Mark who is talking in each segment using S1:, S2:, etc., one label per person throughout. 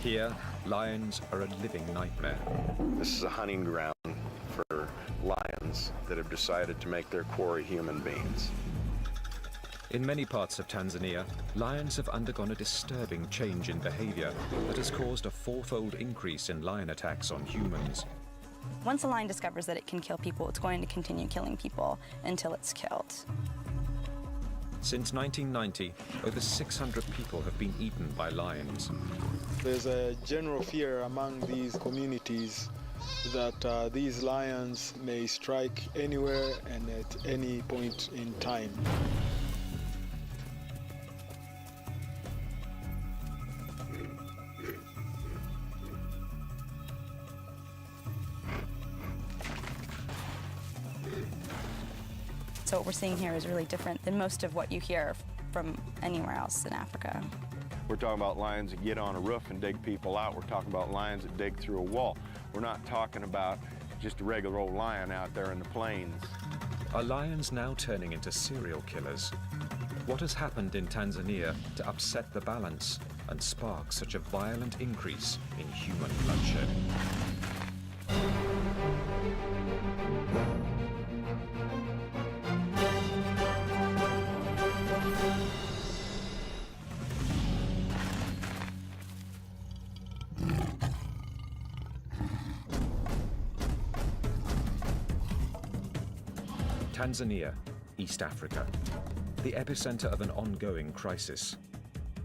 S1: Here, lions are a living nightmare.
S2: This is a hunting ground for lions that have decided to make their quarry human beings.
S1: In many parts of Tanzania, lions have undergone a disturbing change in behavior that has caused a fourfold increase in lion attacks on humans.
S3: Once a lion discovers that it can kill people, it's going to continue killing people until it's killed.
S1: Since 1990, over 600 people have been eaten by lions.
S4: There's a general fear among these communities that these lions may strike anywhere and at any point in time.
S3: So what we're seeing here is really different than most of what you hear from anywhere else in Africa.
S2: We're talking about lions that get on a roof and dig people out. We're talking about lions that dig through a wall. We're not talking about just a regular old lion out there in the plains.
S1: Are lions now turning into serial killers? What has happened in Tanzania to upset the balance and spark such a violent increase in human bloodshed? Tanzania, East Africa, the epicenter of an ongoing crisis.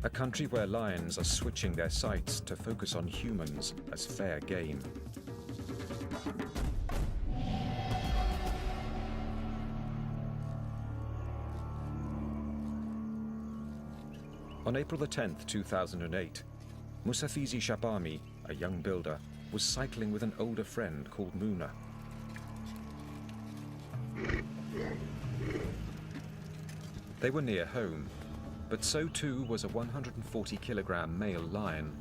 S1: A country where lions are switching their sights to focus on humans as fair game. On April 10th, 2008, Musafizi Shabami, a young builder, was cycling with an older friend called Muna. They were near home, but so too was a 140-kilogram male lion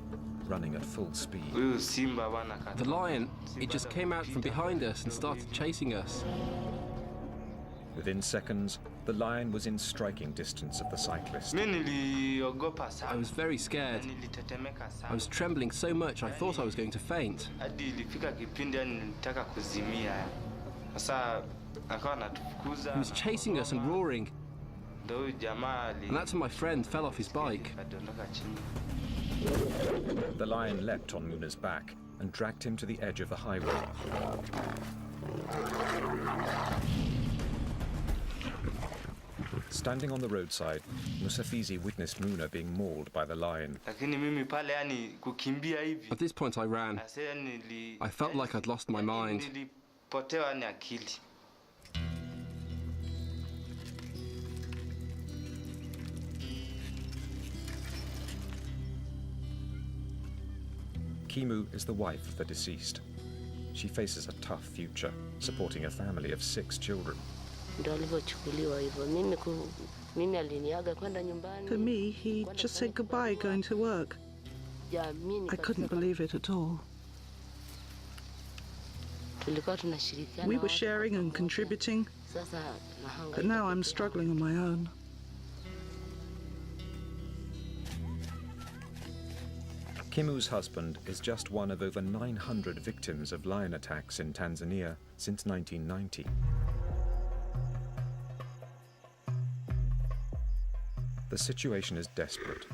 S1: running at full speed.
S5: The lion, it just came out from behind us and started chasing us.
S1: Within seconds, the lion was in striking distance of the cyclist.
S5: I was very scared. I was trembling so much I thought I was going to faint. He was chasing us and roaring. And that's when my friend fell off his bike.
S1: The lion leapt on Muna's back and dragged him to the edge of the highway. Standing on the roadside, Musafizi witnessed Muna being mauled by the lion.
S5: At this point I ran. I felt like I'd lost my mind.
S1: Kimu is the wife of the deceased. She faces a tough future, supporting a family of 6 children.
S6: For me, he just said goodbye going to work. I couldn't believe it at all. We were sharing and contributing, but now I'm struggling on my own.
S1: Kimu's husband is just one of over 900 victims of lion attacks in Tanzania since 1990. The situation is desperate.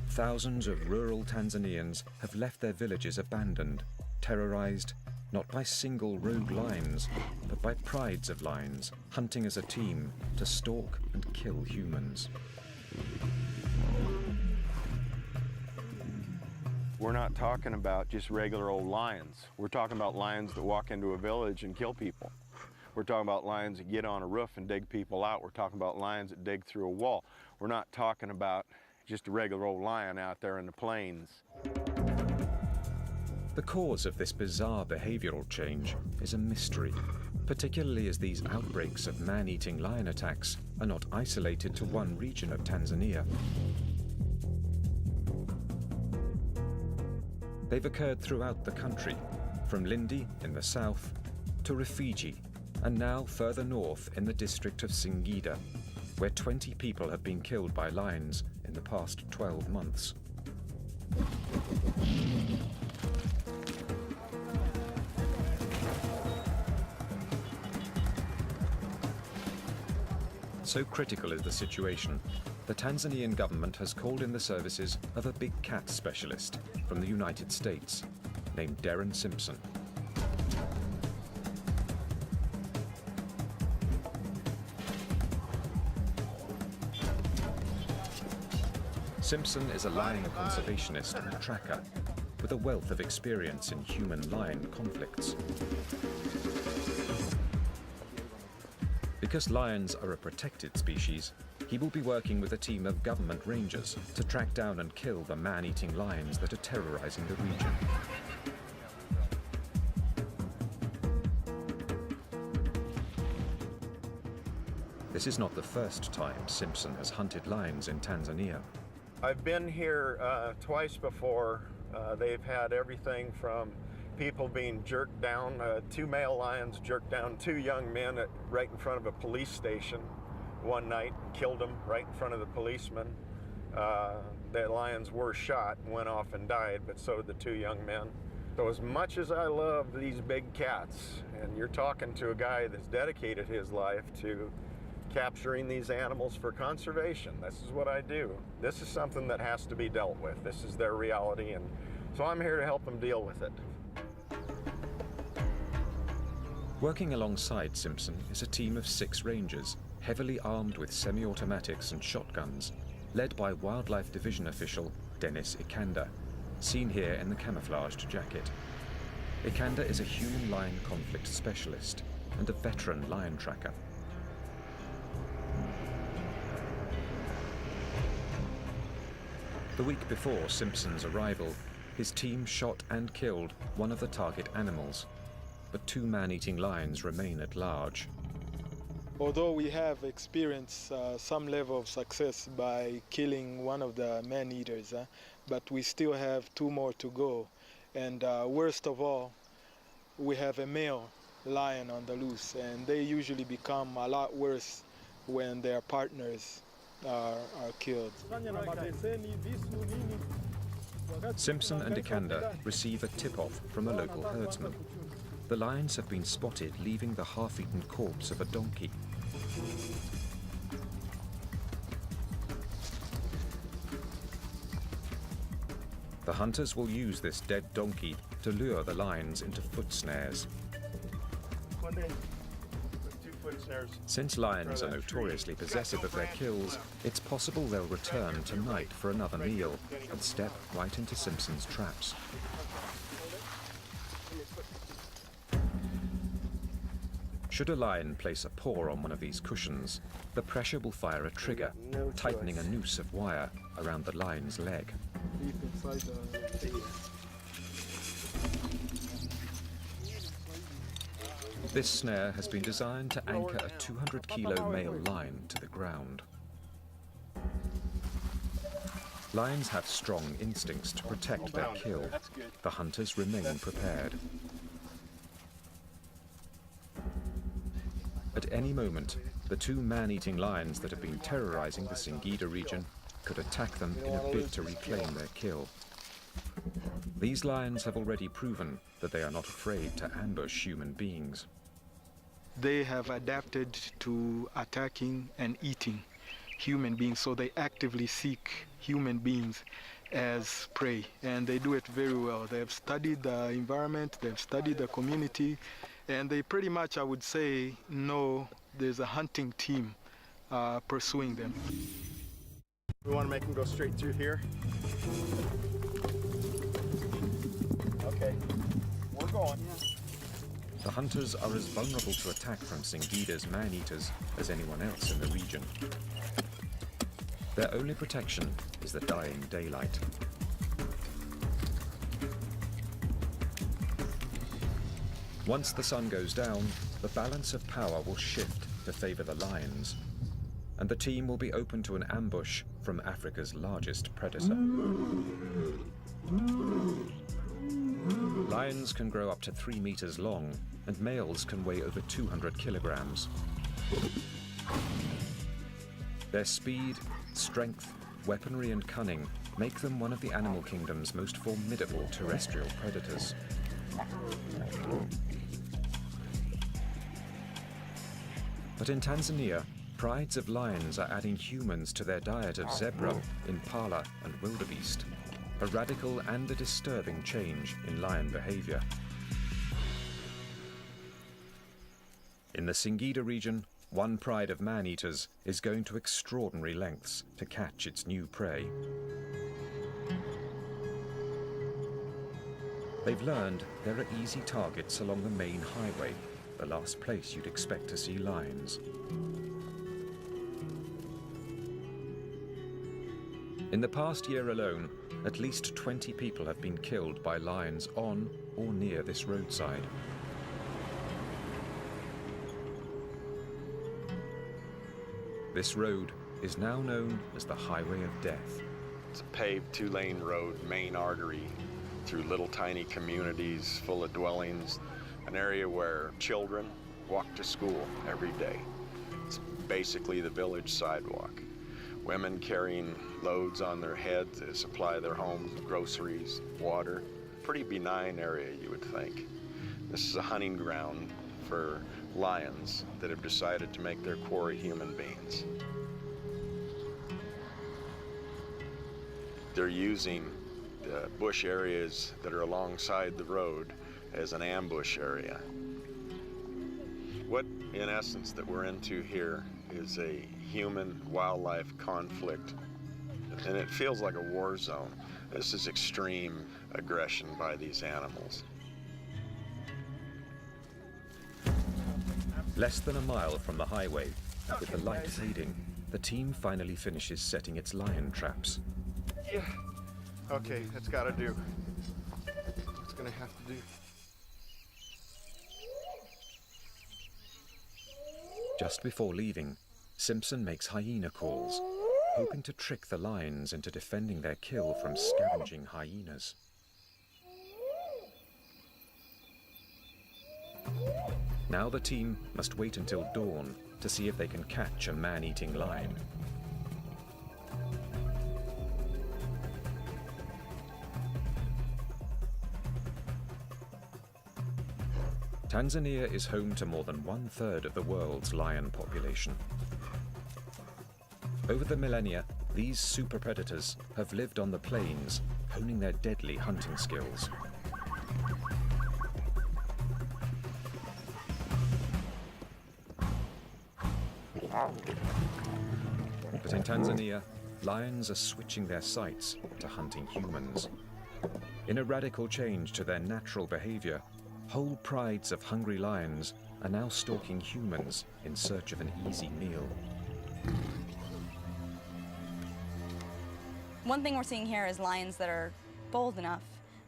S1: Thousands of rural Tanzanians have left their villages abandoned, terrorized not by single rogue lions, but by prides of lions hunting as a team to stalk and kill humans.
S2: We're not talking about just regular old lions. We're talking about lions that walk into a village and kill people. We're talking about lions that get on a roof and dig people out. We're talking about lions that dig through a wall. We're not talking about just a regular old lion out there in the plains.
S1: The cause of this bizarre behavioral change is a mystery, particularly as these outbreaks of man-eating lion attacks are not isolated to one region of Tanzania. They've occurred throughout the country, from Lindi in the south to Rufiji, and now further north in the district of Singida, where 20 people have been killed by lions in the past 12 months. So critical is the situation, the Tanzanian government has called in the services of a big cat specialist from the United States, named Darren Simpson. Simpson is a lion conservationist and tracker with a wealth of experience in human-lion conflicts. Because lions are a protected species, he will be working with a team of government rangers to track down and kill the man-eating lions that are terrorizing the region. This is not the first time Simpson has hunted lions in Tanzania.
S2: I've been here twice before. They've had everything from people being jerked down, 2 male lions jerked down 2 young men right in front of a police station one night, killed them right in front of the policeman. The lions were shot and went off and died, but so did the 2 young men. So as much as I love these big cats, and you're talking to a guy that's dedicated his life to capturing these animals for conservation. This is what I do. This is something that has to be dealt with. This is their reality, and so I'm here to help them deal with it.
S1: Working alongside Simpson is a team of 6 rangers, heavily armed with semi-automatics and shotguns, led by Wildlife Division official Dennis Ikanda, seen here in the camouflaged jacket. Ikanda is a human-lion conflict specialist and a veteran lion tracker. The week before Simpson's arrival, his team shot and killed one of the target animals, but 2 man-eating lions remain at large.
S4: Although we have experienced some level of success by killing one of the man-eaters, but we still have 2 more to go. And worst of all, we have a male lion on the loose, and they usually become a lot worse when their partners are killed.
S1: Simpson and Ikanda receive a tip-off from a local herdsman. The lions have been spotted leaving the half-eaten corpse of a donkey. The hunters will use this dead donkey to lure the lions into foot snares. Since lions are notoriously possessive of their kills, it's possible they'll return tonight for another meal and step right into Simpson's traps. Should a lion place a paw on one of these cushions, the pressure will fire a trigger, tightening a noose of wire around the lion's leg. This snare has been designed to anchor a 200-kilo male lion to the ground. Lions have strong instincts to protect their kill. The hunters remain prepared. At any moment, the 2 man-eating lions that have been terrorizing the Singida region could attack them in a bid to reclaim their kill. These lions have already proven that they are not afraid to ambush human beings.
S4: They have adapted to attacking and eating human beings, so they actively seek human beings as prey, and they do it very well. They have studied the environment, they've studied the community, and they pretty much, I would say, know there's a hunting team pursuing them.
S2: We want to make them go straight through here. Okay, we're going.
S1: The hunters are as vulnerable to attack from Singida's man-eaters as anyone else in the region. Their only protection is the dying daylight. Once the sun goes down, the balance of power will shift to favor the lions, and the team will be open to an ambush from Africa's largest predator. Lions can grow up to 3 meters long, and males can weigh over 200 kilograms. Their speed, strength, weaponry, and cunning make them one of the animal kingdom's most formidable terrestrial predators. But in Tanzania, prides of lions are adding humans to their diet of zebra, impala, and wildebeest, a radical and a disturbing change in lion behavior. In the Singida region, one pride of man-eaters is going to extraordinary lengths to catch its new prey. They've learned there are easy targets along the main highway, the last place you'd expect to see lions. In the past year alone, at least 20 people have been killed by lions on or near this roadside. This road is now known as the Highway of Death.
S2: It's a paved two-lane road, main artery, through little tiny communities full of dwellings, an area where children walk to school every day. It's basically the village sidewalk. Women carrying loads on their heads to supply their homes, groceries, water. Pretty benign area, you would think. This is a hunting ground for lions that have decided to make their quarry human beings. They're using the bush areas that are alongside the road as an ambush area. What, in essence, that we're into here is a human-wildlife conflict, and it feels like a war zone. This is extreme aggression by these animals.
S1: Less than a mile from the highway, and with the light fading, the team finally finishes setting its lion traps.
S2: Yeah. Okay, that's gotta do. It's gonna have to do.
S1: Just before leaving, Simpson makes hyena calls, hoping to trick the lions into defending their kill from scavenging hyenas. Now the team must wait until dawn to see if they can catch a man-eating lion. Tanzania is home to more than 1/3 of the world's lion population. Over the millennia, these super predators have lived on the plains, honing their deadly hunting skills. But in Tanzania, lions are switching their sights to hunting humans. In a radical change to their natural behavior, whole prides of hungry lions are now stalking humans in search of an easy meal.
S3: One thing we're seeing here is lions that are bold enough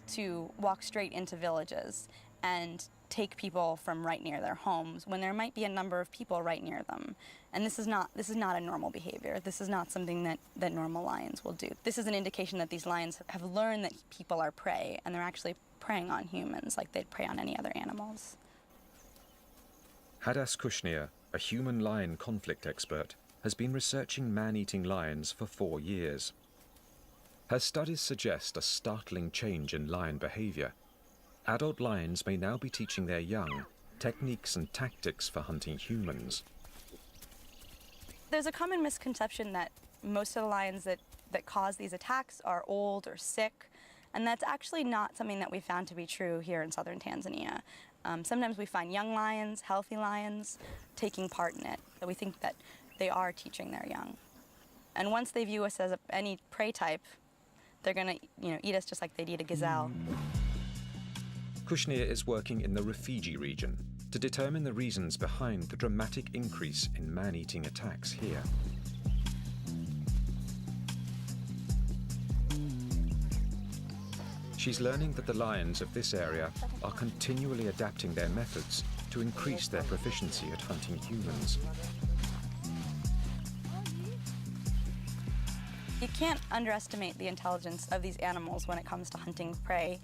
S3: to walk straight into villages and take people from right near their homes when there might be a number of people right near them. And this is not a normal behavior. This is not something that normal lions will do. This is an indication that these lions have learned that people are prey, and they're actually preying on humans like they'd prey on any other animals.
S1: Hadas Kushnir, a human-lion conflict expert, has been researching man-eating lions for 4 years. Her studies suggest a startling change in lion behavior. Adult lions may now be teaching their young techniques and tactics for hunting humans.
S3: There's a common misconception that most of the lions that cause these attacks are old or sick, and that's actually not something that we found to be true here in southern Tanzania. Sometimes we find young lions, healthy lions, taking part in it. So we think that they are teaching their young. And once they view us as any prey type, they're going to eat us just like they'd eat a gazelle.
S1: Kushnir is working in the Rufiji region to determine the reasons behind the dramatic increase in man-eating attacks here. She's learning that the lions of this area are continually adapting their methods to increase their proficiency at hunting humans.
S3: You can't underestimate the intelligence of these animals when it comes to hunting prey.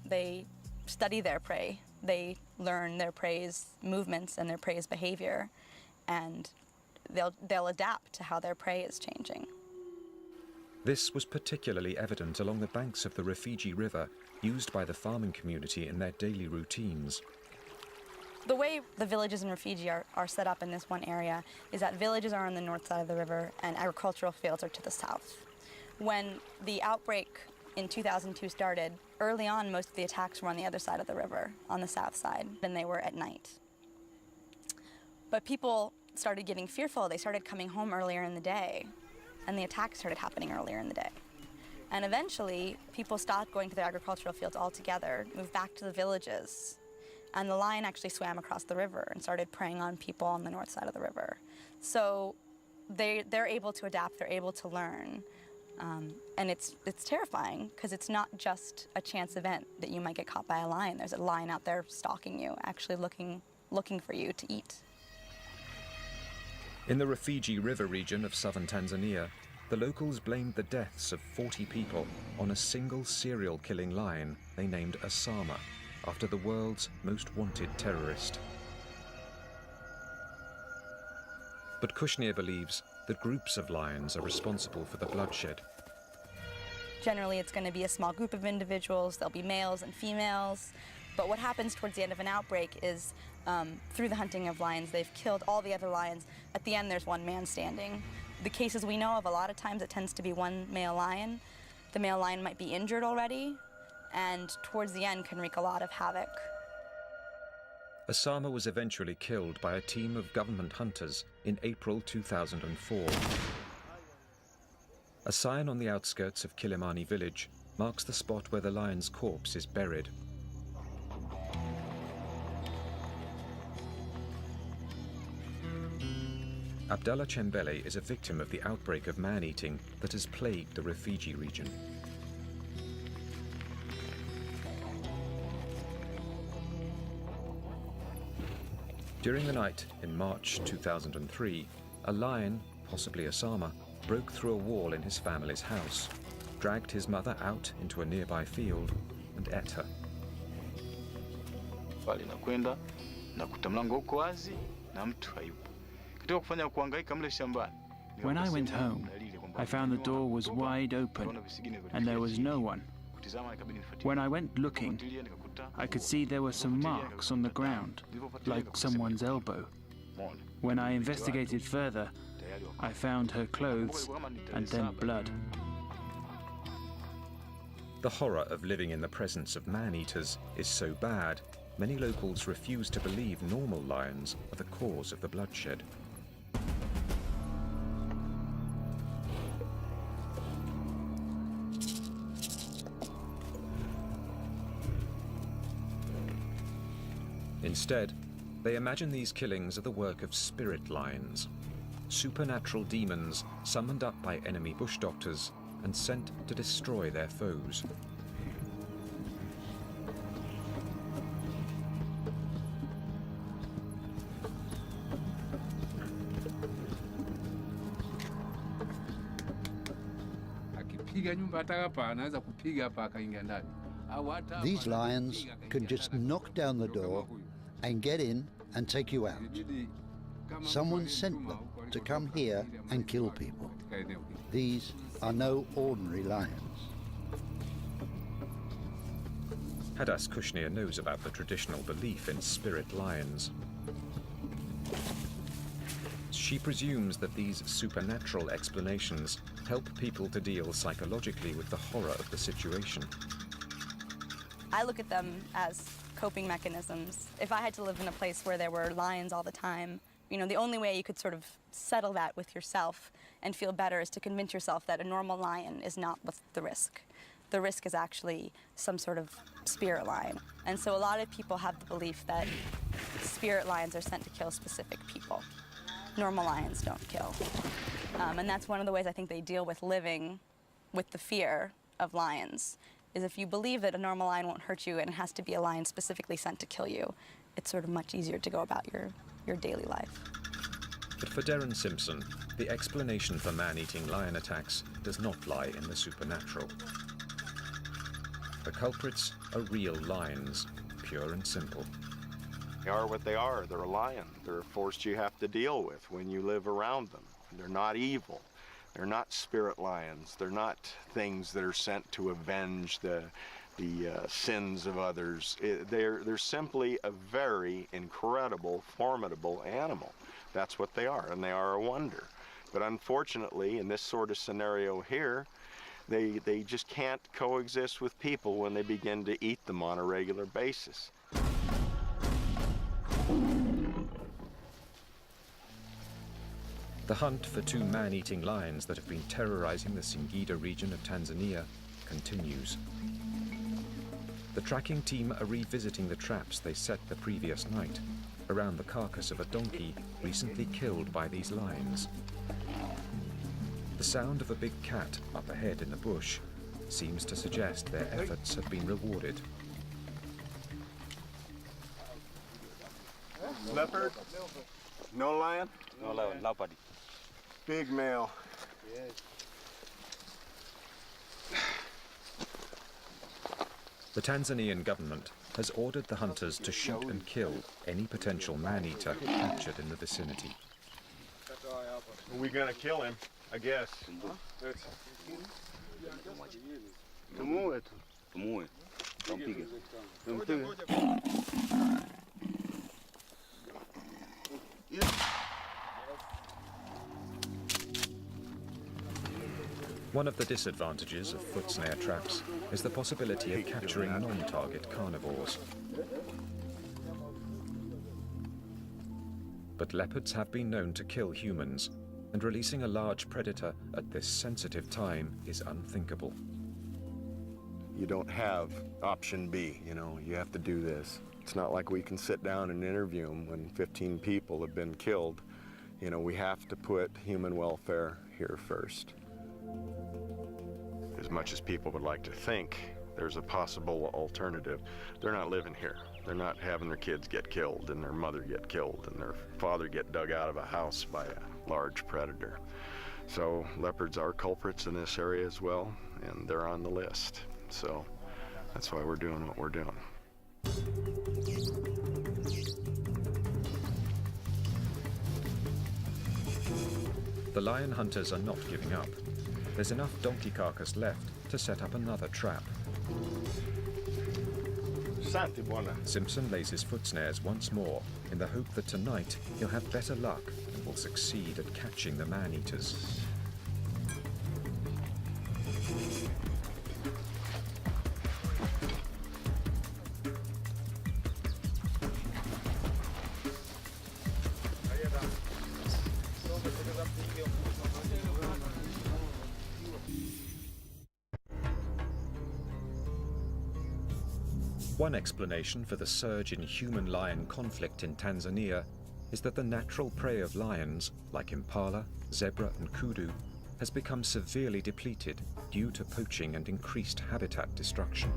S3: They study their prey. They learn their prey's movements and their prey's behavior, and they'll adapt to how their prey is changing.
S1: This was particularly evident along the banks of the Rufiji River, used by the farming community in their daily routines.
S3: The way the villages in Rufiji are set up in this one area is that villages are on the north side of the river and agricultural fields are to the south. When the outbreak in 2002 started, early on most of the attacks were on the other side of the river, on the south side, and they were at night. But people started getting fearful. They started coming home earlier in the day, and the attacks started happening earlier in the day. And eventually, people stopped going to their agricultural fields altogether, moved back to the villages, and the lion actually swam across the river and started preying on people on the north side of the river. So they're able to adapt, they're able to learn. And it's terrifying because it's not just a chance event that you might get caught by a lion. There's a lion out there stalking you, actually looking for you to eat.
S1: In the Rufiji River region of southern Tanzania, the locals blamed the deaths of 40 people on a single serial killing lion they named Osama, after the world's most wanted terrorist. But Kushnir believes that groups of lions are responsible for the bloodshed.
S3: Generally, it's going to be a small group of individuals. There'll be males and females. But what happens towards the end of an outbreak is, through the hunting of lions, they've killed all the other lions. At the end, there's one man standing. The cases we know of, a lot of times it tends to be one male lion. The male lion might be injured already, and towards the end can wreak a lot of havoc.
S1: Osama was eventually killed by a team of government hunters in April 2004. A sign on the outskirts of Kilimani village marks the spot where the lion's corpse is buried. Abdallah Chembele is a victim of the outbreak of man-eating that has plagued the Rufiji region. During the night in March 2003, a lion, possibly Osama, broke through a wall in his family's house, dragged his mother out into a nearby field, and ate her.
S7: When I went home, I found the door was wide open and there was no one. When I went looking, I could see there were some marks on the ground, like someone's elbow. When I investigated further, I found her clothes and then blood.
S1: The horror of living in the presence of man-eaters is so bad, many locals refuse to believe normal lions are the cause of the bloodshed. Instead, they imagine these killings are the work of spirit lions, supernatural demons summoned up by enemy bush doctors and sent to destroy their foes.
S8: These lions can just knock down the door and get in and take you out. Someone sent them to come here and kill people. These are no ordinary lions.
S1: Hadas Kushnir knows about the traditional belief in spirit lions. She presumes that these supernatural explanations help people to deal psychologically with the horror of the situation.
S3: I look at them as coping mechanisms. If I had to live in a place where there were lions all the time, you know, the only way you could sort of settle that with yourself and feel better is to convince yourself that a normal lion is not with the risk. The risk is actually some sort of spirit lion. And so a lot of people have the belief that spirit lions are sent to kill specific people. Normal lions don't kill. And that's one of the ways I think they deal with living with the fear of lions, is if you believe that a normal lion won't hurt you and it has to be a lion specifically sent to kill you, it's sort of much easier to go about your daily life.
S1: But for Darren Simpson, the explanation for man-eating lion attacks does not lie in the supernatural. The culprits are real lions, pure and simple.
S2: They are what they are. They're a lion. They're a force you have to deal with when you live around them. They're not evil. They're not spirit lions. They're not things that are sent to avenge the the sins of others. They're simply a very incredible, formidable animal. That's what they are, and they are a wonder. But unfortunately, in this sort of scenario here, they just can't coexist with people when they begin to eat them on a regular basis.
S1: The hunt for two man-eating lions that have been terrorizing the Singida region of Tanzania continues. The tracking team are revisiting the traps they set the previous night around the carcass of a donkey recently killed by these lions. The sound of a big cat up ahead in the bush seems to suggest their efforts have been rewarded.
S2: Leopard? No lion?
S9: No lion, leopard.
S2: Big male.
S1: The Tanzanian government has ordered the hunters to shoot and kill any potential man-eater captured in the vicinity.
S2: Are we gonna kill him? I guess.
S1: One of the disadvantages of foot snare traps is the possibility of capturing non-target carnivores. But leopards have been known to kill humans, and releasing a large predator at this sensitive time is unthinkable.
S2: You don't have option B, you know, you have to do this. It's not like we can sit down and interview them when 15 people have been killed. You know, we have to put human welfare here first. As much as people would like to think there's a possible alternative, they're not living here. They're not having their kids get killed and their mother get killed and their father get dug out of a house by a large predator. So leopards are culprits in this area as well, and they're on the list. So that's why we're doing what we're doing.
S1: The lion hunters are not giving up. There's enough donkey carcass left to set up another trap. Simpson lays his foot snares once more in the hope that tonight he'll have better luck and will succeed at catching the man-eaters. One explanation for the surge in human-lion conflict in Tanzania is that the natural prey of lions, like impala, zebra and kudu, has become severely depleted due to poaching and increased habitat destruction.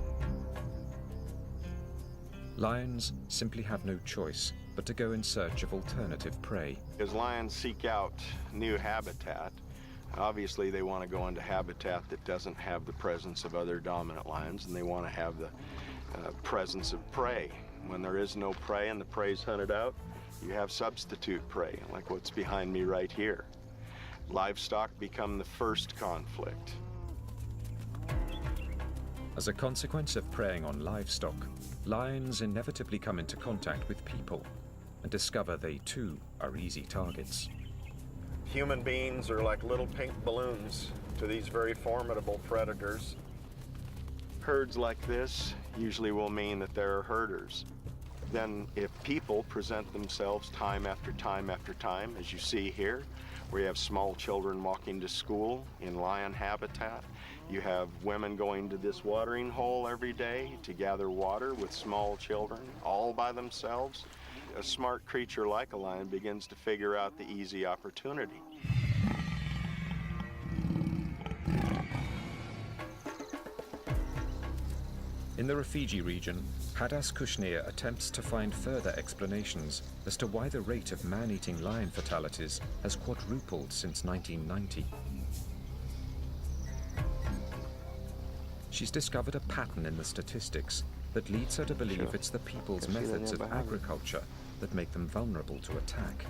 S1: Lions simply have no choice but to go in search of alternative prey.
S2: As lions seek out new habitat, obviously they want to go into habitat that doesn't have the presence of other dominant lions, and they want to have the presence of prey. When there is no prey and the prey's hunted out, you have substitute prey, like what's behind me right here. Livestock become the first conflict.
S1: As a consequence of preying on livestock, lions inevitably come into contact with people and discover they too are easy targets.
S2: Human beings are like little pink balloons to these very formidable predators. Herds like this usually will mean that there are herders. Then if people present themselves time after time after time, as you see here, where you have small children walking to school in lion habitat, you have women going to this watering hole every day to gather water with small children, all by themselves, a smart creature like a lion begins to figure out the easy opportunity.
S1: In the Rufiji region, Hadas Kushnir attempts to find further explanations as to why the rate of man-eating lion fatalities has quadrupled since 1990. She's discovered a pattern in the statistics that leads her to believe it's the people's methods of agriculture that make them vulnerable to attack.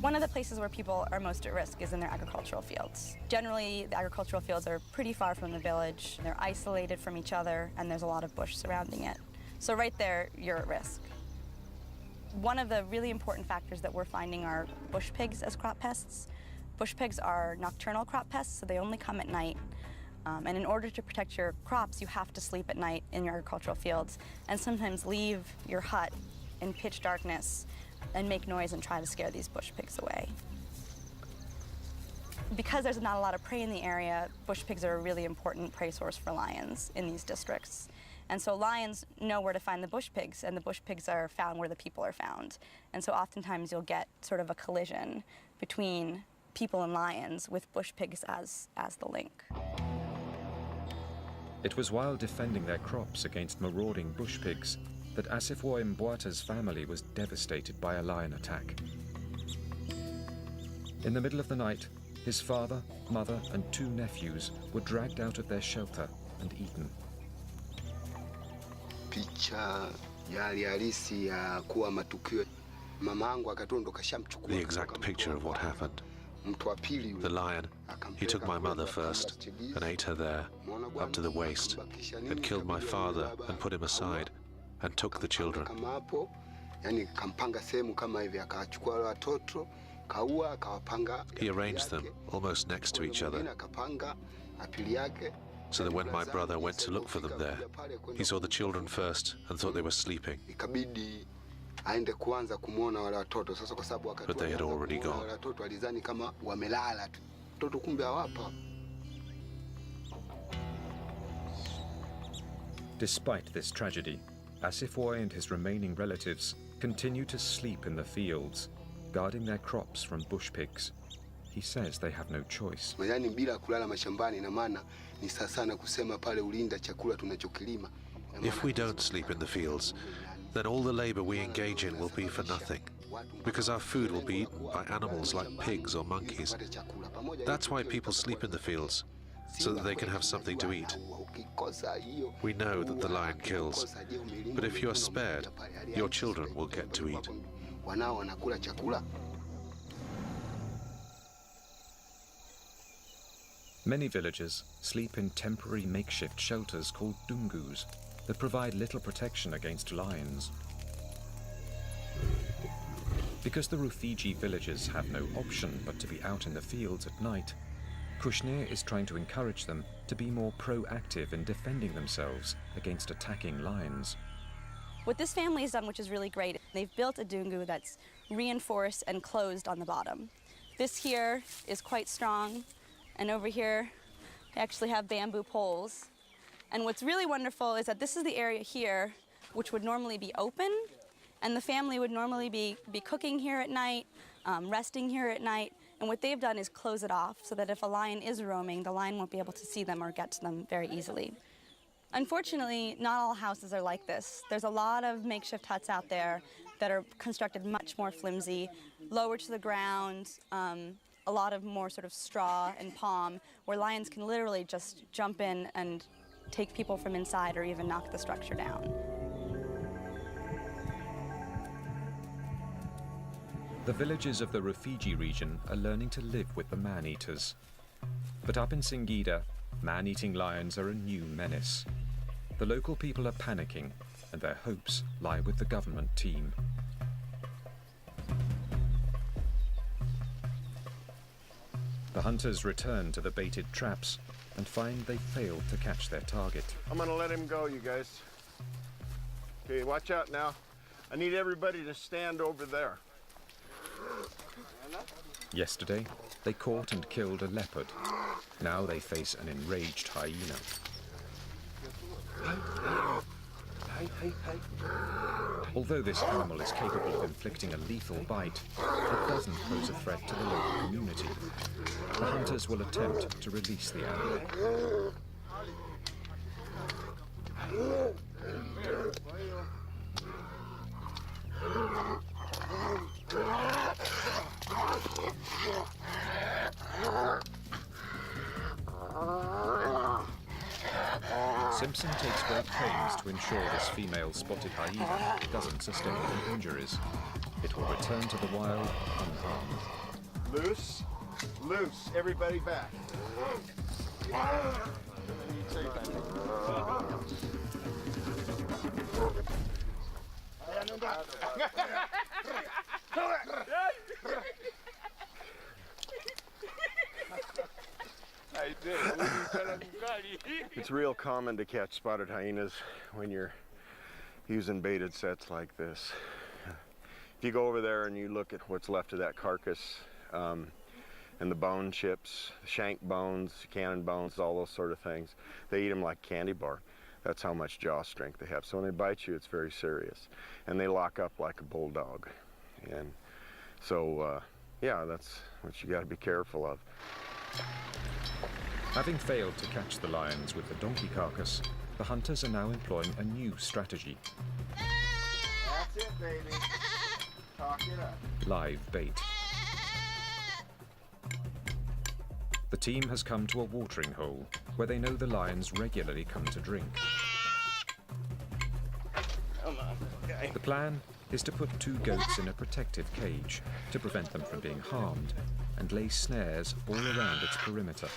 S3: One of the places where people are most at risk is in their agricultural fields. Generally, the agricultural fields are pretty far from the village. They're isolated from each other, and there's a lot of bush surrounding it. So right there, you're at risk. One of the really important factors that we're finding are bush pigs as crop pests. Bush pigs are nocturnal crop pests, so they only come at night. And in order to protect your crops, you have to sleep at night in your agricultural fields and sometimes leave your hut in pitch darkness and make noise and try to scare these bush pigs away. Because there's not a lot of prey in the area, bush pigs are a really important prey source for lions in these districts. And so lions know where to find the bush pigs, and the bush pigs are found where the people are found. And so oftentimes you'll get sort of a collision between people and lions with bush pigs as the link.
S1: It was while defending their crops against marauding bush pigs that Asifo Mbwata's family was devastated by a lion attack. In the middle of the night, his father, mother, and 2 nephews were dragged out of their shelter and eaten.
S9: The exact picture of what happened. The lion, he took my mother first and ate her there, up to the waist, and killed my father and put him aside, and took the children. He arranged them almost next to each other, so that when my brother went to look for them there, he saw the children first and thought they were sleeping. But they had already gone.
S1: Despite this tragedy, Asifo and his remaining relatives continue to sleep in the fields, guarding their crops from bush pigs. He says they have no choice.
S9: If we don't sleep in the fields, then all the labor we engage in will be for nothing, because our food will be eaten by animals like pigs or monkeys. That's why people sleep in the fields, so that they can have something to eat. We know that the lion kills, but if you are spared, your children will get to eat.
S1: Many villagers sleep in temporary makeshift shelters called dungus that provide little protection against lions. Because the Rufiji villagers have no option but to be out in the fields at night, Kushnir is trying to encourage them to be more proactive in defending themselves against attacking lions.
S3: What this family has done, which is really great, they've built a dungu that's reinforced and closed on the bottom. This here is quite strong, and over here they actually have bamboo poles. And what's really wonderful is that this is the area here which would normally be open, and the family would normally be cooking here at night, resting here at night, and what they've done is close it off so that if a lion is roaming, the lion won't be able to see them or get to them very easily. Unfortunately, not all houses are like this. There's a lot of makeshift huts out there that are constructed much more flimsy, lower to the ground, a lot of more sort of straw and palm, where lions can literally just jump in and take people from inside or even knock the structure down.
S1: The villages of the Rufiji region are learning to live with the man-eaters. But up in Singida, man-eating lions are a new menace. The local people are panicking, and their hopes lie with the government team. The hunters return to the baited traps and find they failed to catch their target.
S2: I'm gonna let him go, you guys. Okay, watch out now. I need everybody to stand over there.
S1: Yesterday, they caught and killed a leopard. Now they face an enraged hyena. Although this animal is capable of inflicting a lethal bite, it doesn't pose a threat to the local community. The hunters will attempt to release the animal. Simpson takes great pains to ensure this female spotted hyena doesn't sustain any injuries. it will return to the wild unharmed.
S2: Loose, loose, everybody back. It's real common to catch spotted hyenas when you're using baited sets like this. If you go over there and you look at what's left of that carcass, and the bone chips, shank bones, cannon bones, all those sort of things, they eat them like candy bar. That's how much jaw strength they have. So when they bite you, it's very serious. And they lock up like a bulldog. And so, yeah, that's what you got to be careful of.
S1: Having failed to catch the lions with the donkey carcass, the hunters are now employing a new strategy.
S2: That's it, baby. Talk it up.
S1: Live bait. The team has come to a watering hole where they know the lions regularly come to drink.
S2: Come on, okay.
S1: The plan is to put 2 goats in a protective cage to prevent them from being harmed and lay snares all around its perimeter.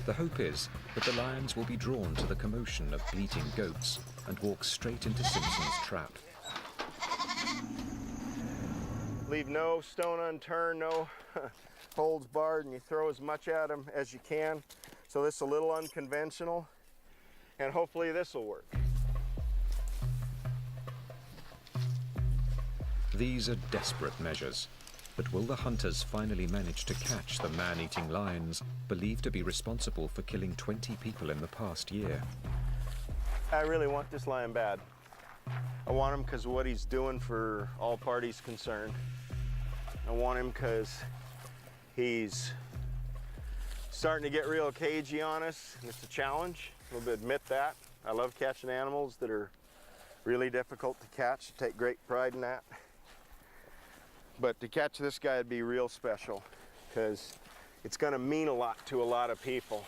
S1: The hope is that the lions will be drawn to the commotion of bleating goats and walk straight into Simpson's trap.
S2: Leave no stone unturned, no holds barred, and you throw as much at them as you can. So this is a little unconventional, and hopefully this will work.
S1: These are desperate measures, but will the hunters finally manage to catch the man-eating lions believed to be responsible for killing 20 people in the past year?
S2: I really want this lion bad. I want him because of what he's doing for all parties concerned. I want him because he's starting to get real cagey on us, and it's a challenge. We'll admit that. I love catching animals that are really difficult to catch. Take great pride in that. But to catch this guy would be real special because it's going to mean a lot to a lot of people.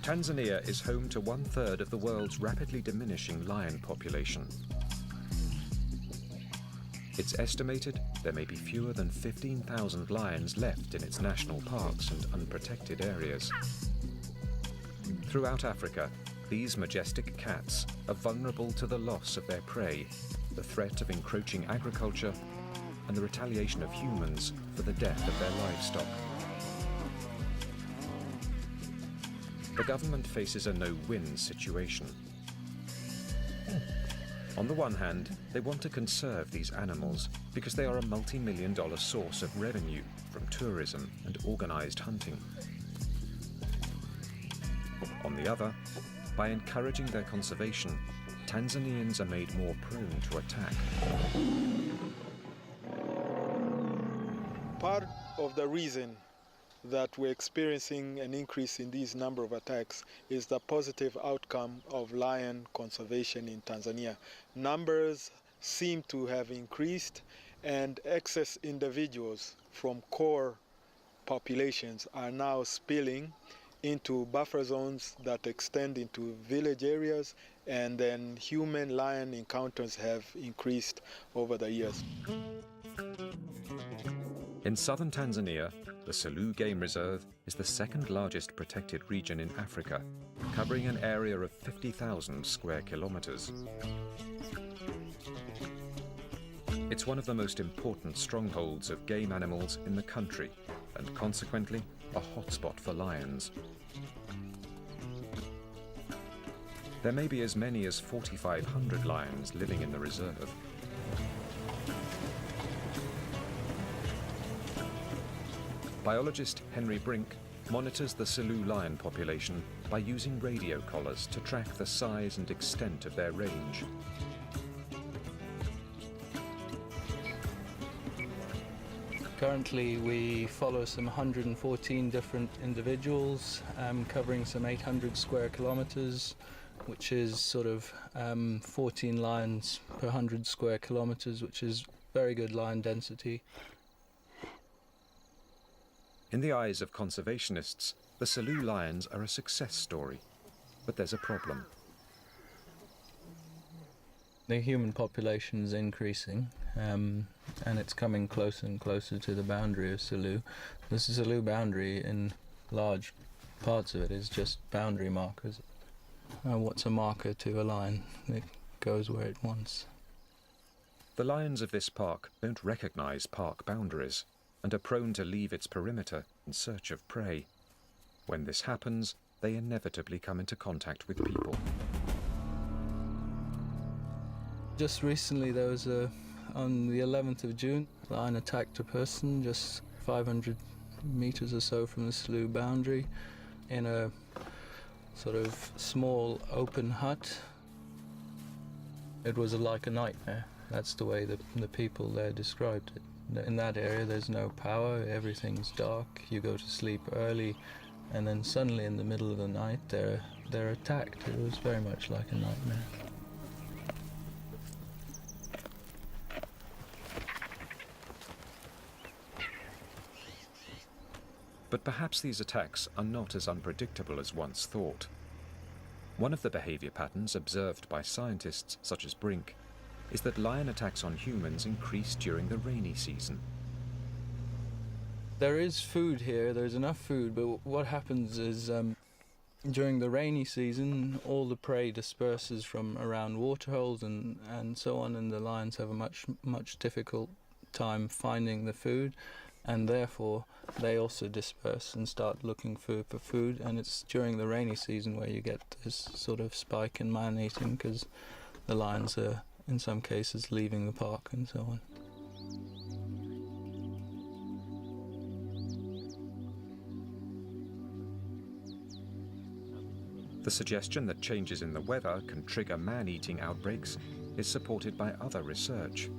S1: Tanzania is home to 1/3 of the world's rapidly diminishing lion population. It's estimated there may be fewer than 15,000 lions left in its national parks and unprotected areas. Throughout Africa, these majestic cats are vulnerable to the loss of their prey, the threat of encroaching agriculture, and the retaliation of humans for the death of their livestock. The government faces a no-win situation. On the one hand, they want to conserve these animals because they are a multi-million-dollar source of revenue from tourism and organized hunting. On the other, by encouraging their conservation, Tanzanians are made more prone to attack.
S4: Part of the reason that we're experiencing an increase in these number of attacks is the positive outcome of lion conservation in Tanzania. Numbers seem to have increased, and excess individuals from core populations are now spilling into buffer zones that extend into village areas, and then human-lion encounters have increased over the years.
S1: In southern Tanzania, the Selous Game Reserve is the second largest protected region in Africa, covering an area of 50,000 square kilometers. It's one of the most important strongholds of game animals in the country, and consequently, a hotspot for lions. There may be as many as 4,500 lions living in the reserve. Biologist Henry Brink monitors the Selous lion population by using radio collars to track the size and extent of their range.
S10: Currently we follow some 114 different individuals, covering some 800 square kilometers. which is sort of 14 lions per 100 square kilometers, which is very good lion density.
S1: In the eyes of conservationists, the Selous lions are a success story. But there's a problem.
S10: The human population is increasing, and it's coming closer and closer to the boundary of Selous. The Selous boundary, in large parts of it, is just boundary markers. What's a marker to a lion? It goes where it wants.
S1: The lions of this park don't recognize park boundaries and are prone to leave its perimeter in search of prey. When this happens, they inevitably come into contact with people.
S10: Just recently there was on the 11th of June, a lion attacked a person just 500 meters or so from the Selous boundary in a sort of small open hut. It was like a nightmare. That's the way the people there described it. In that area there's no power, everything's dark, you go to sleep early, and then suddenly in the middle of the night they're attacked. It was very much like a nightmare.
S1: But perhaps these attacks are not as unpredictable as once thought. One of the behavior patterns observed by scientists such as Brink is that lion attacks on humans increase during the rainy season.
S10: There is food here, there's enough food, but what happens is during the rainy season all the prey disperses from around waterholes and so on, and the lions have a much difficult time finding the food, and therefore they also disperse and start looking for food, and it's during the rainy season where you get this sort of spike in man-eating, because the lions are in some cases leaving the park and so on.
S1: The suggestion that changes in the weather can trigger man-eating outbreaks is supported by other research.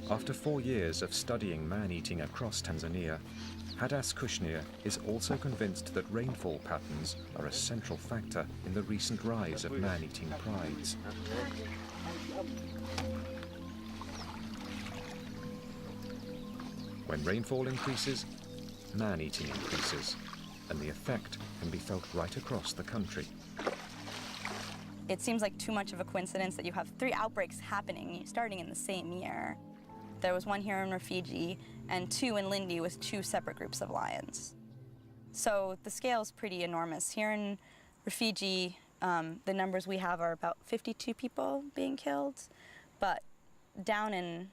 S1: After 4 years of studying man-eating across Tanzania, Hadas Kushnir is also convinced that rainfall patterns are a central factor in the recent rise of man-eating prides. When rainfall increases, man-eating increases, and the effect can be felt right across the country.
S3: It seems like too much of a coincidence that you have 3 outbreaks happening starting in the same year. There was 1 here in Rufiji and 2 in Lindi with 2 separate groups of lions. So the scale is pretty enormous. Here in Rufiji, the numbers we have are about 52 people being killed, but down in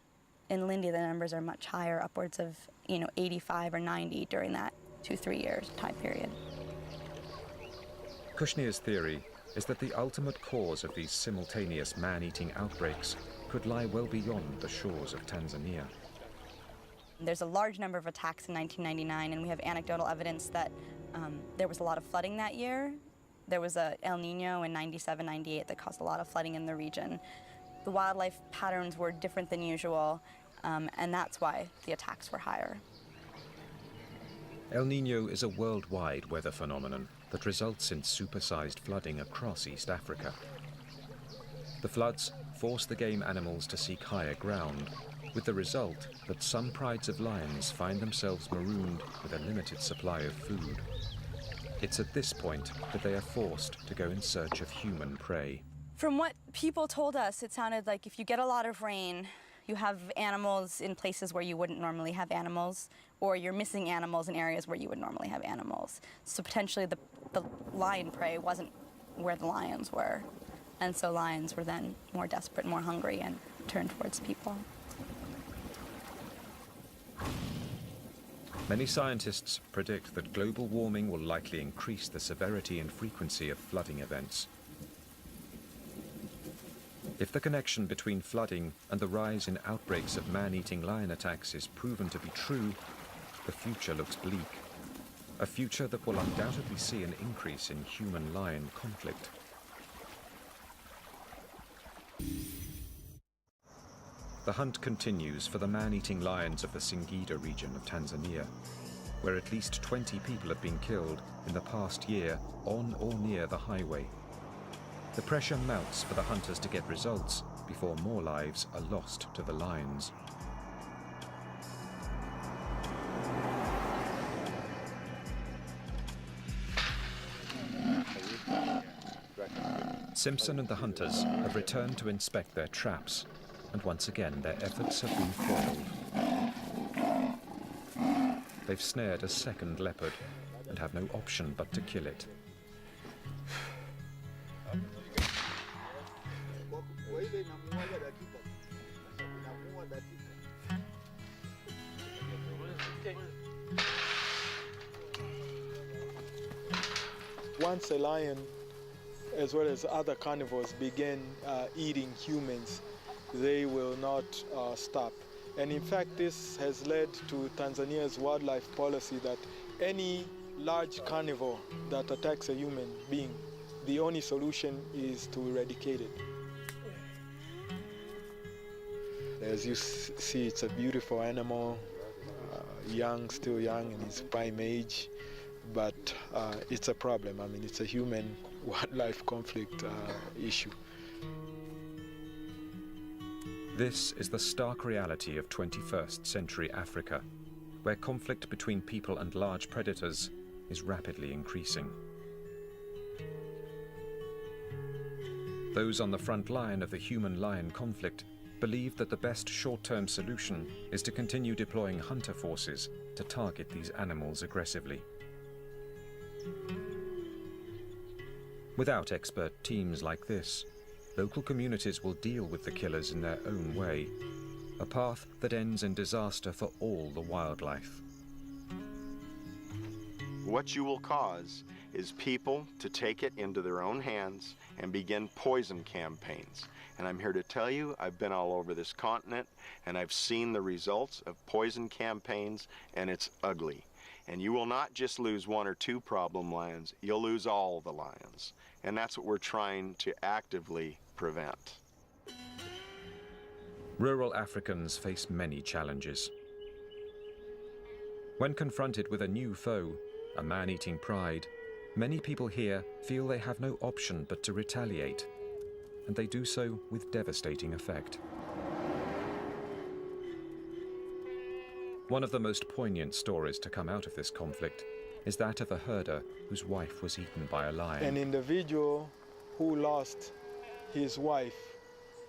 S3: Lindi the numbers are much higher, upwards of 85 or 90 during that 2-3 years time period.
S1: Kushnir's theory is that the ultimate cause of these simultaneous man-eating outbreaks could lie well beyond the shores of Tanzania.
S3: There's a large number of attacks in 1999, and we have anecdotal evidence that there was a lot of flooding that year. There was a El Nino in 97, 98 that caused a lot of flooding in the region. The wildlife patterns were different than usual, and that's why the attacks were higher.
S1: El Nino is a worldwide weather phenomenon that results in supersized flooding across East Africa. The floods force the game animals to seek higher ground, with the result that some prides of lions find themselves marooned with a limited supply of food. It's at this point that they are forced to go in search of human prey.
S3: From what people told us, it sounded like if you get a lot of rain, you have animals in places where you wouldn't normally have animals, or you're missing animals in areas where you would normally have animals. So potentially the lion prey wasn't where the lions were. And so lions were then more desperate, more hungry, and turned towards people.
S1: Many scientists predict that global warming will likely increase the severity and frequency of flooding events. If the connection between flooding and the rise in outbreaks of man-eating lion attacks is proven to be true, the future looks bleak. A future that will undoubtedly see an increase in human-lion conflict. The hunt continues for the man-eating lions of the Singida region of Tanzania. where at least 20 people have been killed in the past year on or near the highway. The pressure mounts for the hunters to get results before more lives are lost to the lions. Simpson and the hunters have returned to inspect their traps, and once again their efforts have been foiled. They've snared a second leopard and have no option but to kill it.
S4: Once a lion, as well as other carnivores, begin eating humans, they will not stop. And in fact, this has led to Tanzania's wildlife policy that any large carnivore that attacks a human being, the only solution is to eradicate it. As you see, it's a beautiful animal, young, still young in its prime age, but it's a problem. I mean, it's a human-wildlife conflict issue.
S1: This is the stark reality of 21st century Africa, where conflict between people and large predators is rapidly increasing. Those on the front line of the human-lion conflict believe that the best short-term solution is to continue deploying hunter forces to target these animals aggressively. Without expert teams like this, local communities will deal with the killers in their own way, a path that ends in disaster for all the wildlife.
S2: What you will cause is people to take it into their own hands and begin poison campaigns. And I'm here to tell you, I've been all over this continent and I've seen the results of poison campaigns, and it's ugly. And you will not just lose one or two problem lions, you'll lose all the lions. And that's what we're trying to actively prevent.
S1: Rural Africans face many challenges. When confronted with a new foe, a man-eating pride, many people here feel they have no option but to retaliate, and they do so with devastating effect. One of the most poignant stories to come out of this conflict is that of a herder whose wife was eaten by a lion.
S4: An individual who lost his wife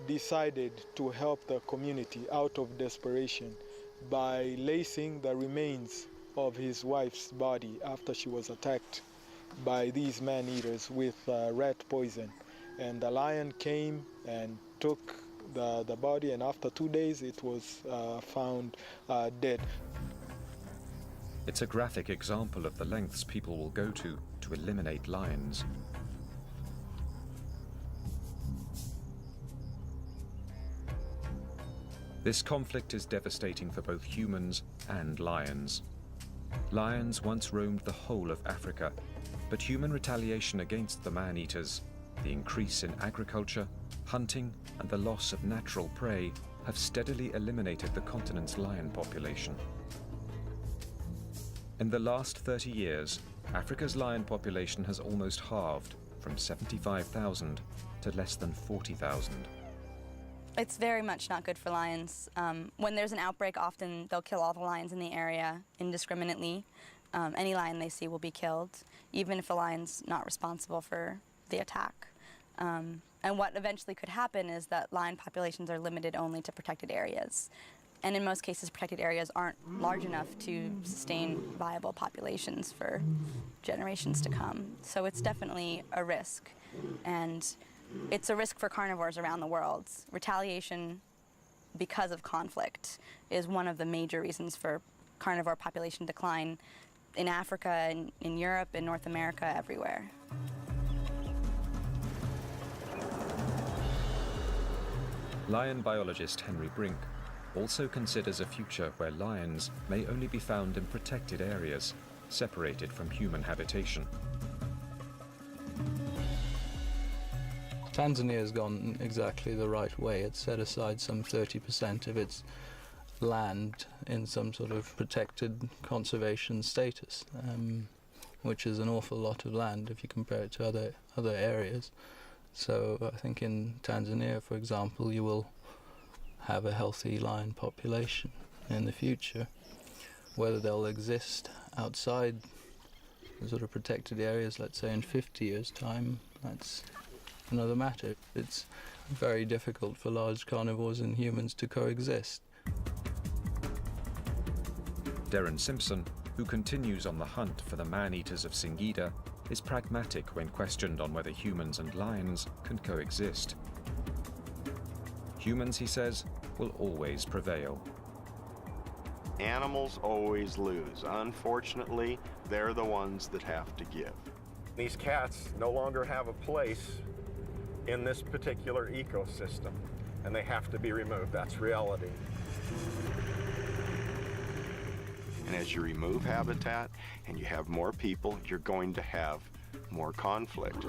S4: decided to help the community out of desperation by lacing the remains of his wife's body after she was attacked by these man-eaters with rat poison. And the lion came and took the body, and after 2 days it was found dead.
S1: It's a graphic example of the lengths people will go to eliminate lions. This conflict is devastating for both humans and lions. Lions once roamed the whole of Africa, but human retaliation against the man-eaters, the increase in agriculture, hunting, and the loss of natural prey have steadily eliminated the continent's lion population. In the last 30 years, Africa's lion population has almost halved, from 75,000 to less than 40,000.
S3: It's very much not good for lions. When there's an outbreak, often they'll kill all the lions in the area indiscriminately. Any lion they see will be killed, even if the lion's not responsible for the attack. And what eventually could happen is that lion populations are limited only to protected areas. And in most cases, protected areas aren't large enough to sustain viable populations for generations to come. So it's definitely a risk. And it's a risk for carnivores around the world. Retaliation because of conflict is one of the major reasons for carnivore population decline in Africa, in Europe, in North America, everywhere.
S1: Lion biologist Henry Brink also considers a future where lions may only be found in protected areas, separated from human habitation.
S10: Tanzania has gone exactly the right way. It's set aside some 30% of its land in some sort of protected conservation status, which is an awful lot of land if you compare it to other areas. So I think in Tanzania, for example, you will have a healthy lion population in the future. Whether they'll exist outside the sort of protected areas, let's say in 50 years' time, that's another matter. It's very difficult for large carnivores and humans to coexist.
S1: Darren Simpson, who continues on the hunt for the man-eaters of Singida, is pragmatic when questioned on whether humans and lions can coexist. Humans, he says, will always prevail.
S2: Animals always lose. Unfortunately, they're the ones that have to give. These cats no longer have a place in this particular ecosystem, and they have to be removed. That's reality. And as you remove habitat and you have more people, you're going to have more conflict.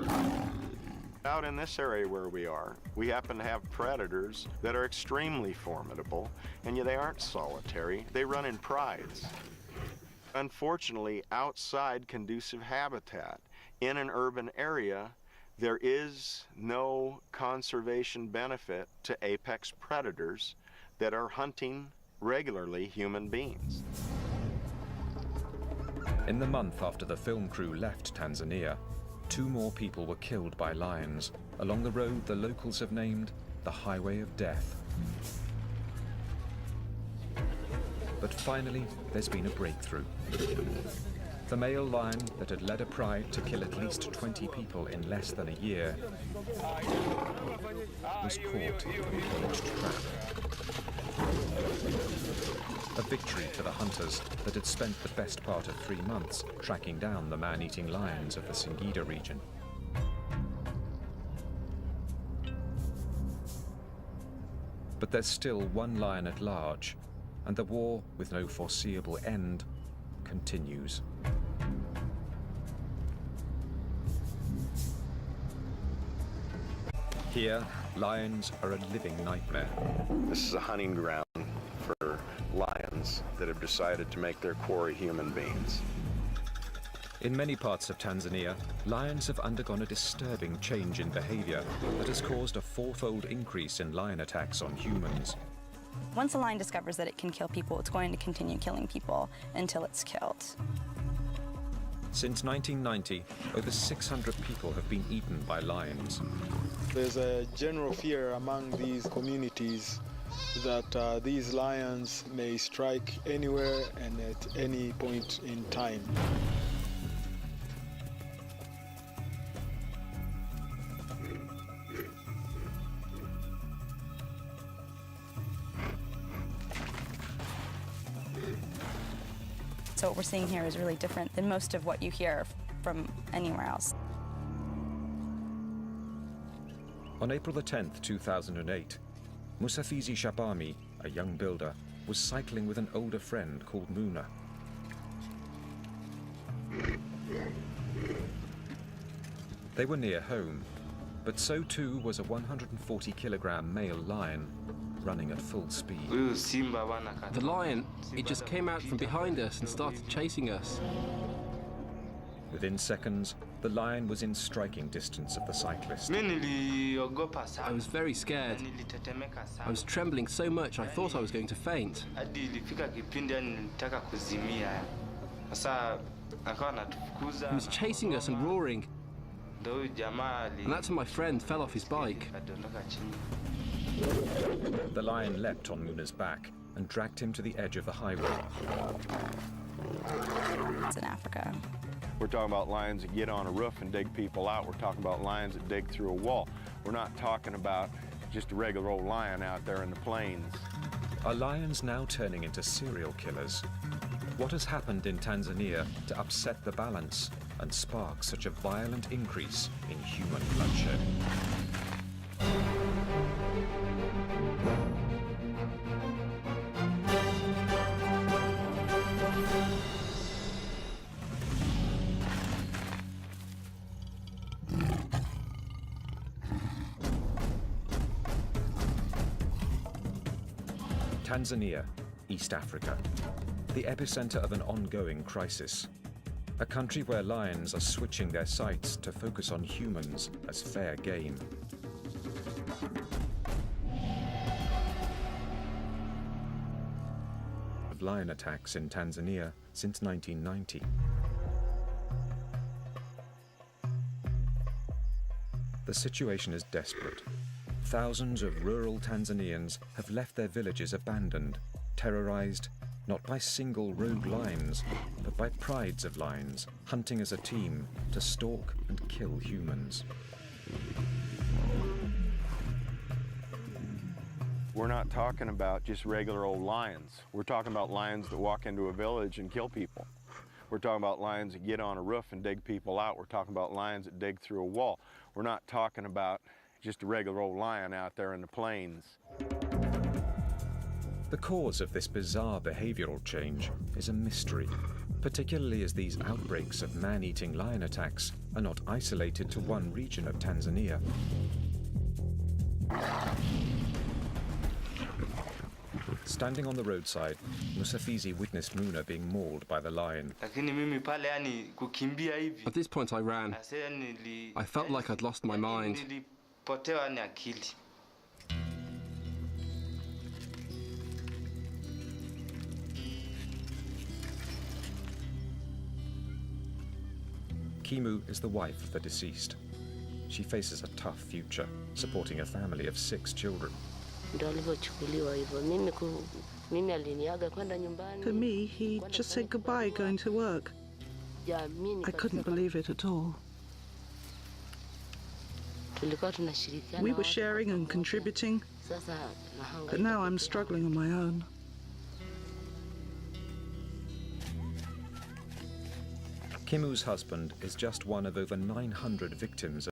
S2: Out in this area where we are, we happen to have predators that are extremely formidable, and they aren't solitary, they run in prides. Unfortunately, outside conducive habitat, in an urban area, there is no conservation benefit to apex predators that are hunting regularly human beings.
S1: In the month after the film crew left Tanzania, 2 more people were killed by lions along the road the locals have named the Highway of Death. But finally, there's been a breakthrough. The male lion that had led a pride to kill at least 20 people in less than a year was caught in a village trap. A victory for the hunters that had spent the best part of 3 months tracking down the man-eating lions of the Singida region. But there's still one lion at large, and the war, with no foreseeable end, continues. Here, lions are a living nightmare.
S2: This is a hunting ground for lions that have decided to make their quarry human beings.
S1: In many parts of Tanzania, lions have undergone a disturbing change in behavior that has caused a 4-fold increase in lion attacks on humans.
S3: Once a lion discovers that it can kill people, it's going to continue killing people until it's killed.
S1: Since 1990, over 600 people have been eaten by lions.
S4: There's a general fear among these communities that these lions may strike anywhere and at any point in time.
S3: So what we're seeing here is really different than most of what you hear from anywhere else.
S1: On April the 10th, 2008, Musafizi Shabami, a young builder, was cycling with an older friend called Muna. They were near home, but so too was a 140-kilogram male lion running at full speed.
S5: The lion, it just came out from behind us and started chasing us.
S1: Within seconds, the lion was in striking distance of the cyclist.
S5: I was very scared. I was trembling so much I thought I was going to faint. He was chasing us and roaring. And that's when my friend fell off his bike.
S1: The lion leapt on Muna's back and dragged him to the edge of the highway.
S3: It's in Africa.
S2: We're talking about lions that get on a roof and dig people out. We're talking about lions that dig through a wall. We're not talking about just a regular old lion out there in the plains.
S1: Are lions now turning into serial killers? What has happened in Tanzania to upset the balance and spark such a violent increase in human bloodshed? Tanzania, East Africa, the epicenter of an ongoing crisis. A country where lions are switching their sights to focus on humans as fair game. Of lion attacks in Tanzania since 1990. The situation is desperate. Thousands of rural Tanzanians have left their villages abandoned, terrorized not by single rogue lions, but by prides of lions, hunting as a team to stalk and kill humans.
S2: We're not talking about just regular old lions. We're talking about lions that walk into a village and kill people. We're talking about lions that get on a roof and dig people out. We're talking about lions that dig through a wall. We're not talking about just a regular old lion out there in the plains.
S1: The cause of this bizarre behavioral change is a mystery, particularly as these outbreaks of man-eating lion attacks are not isolated to one region of Tanzania. Standing on the roadside, Musafizi witnessed Muna being mauled by the lion.
S5: At this point I ran. I felt like I'd lost my mind.
S1: Kimu is the wife of the deceased. She faces a tough future, supporting a family of 6 children.
S6: For me, he just said goodbye going to work. I couldn't believe it at all. We were sharing and contributing, but now I'm struggling on my own.
S1: Kimu's husband is just one of over 900 victims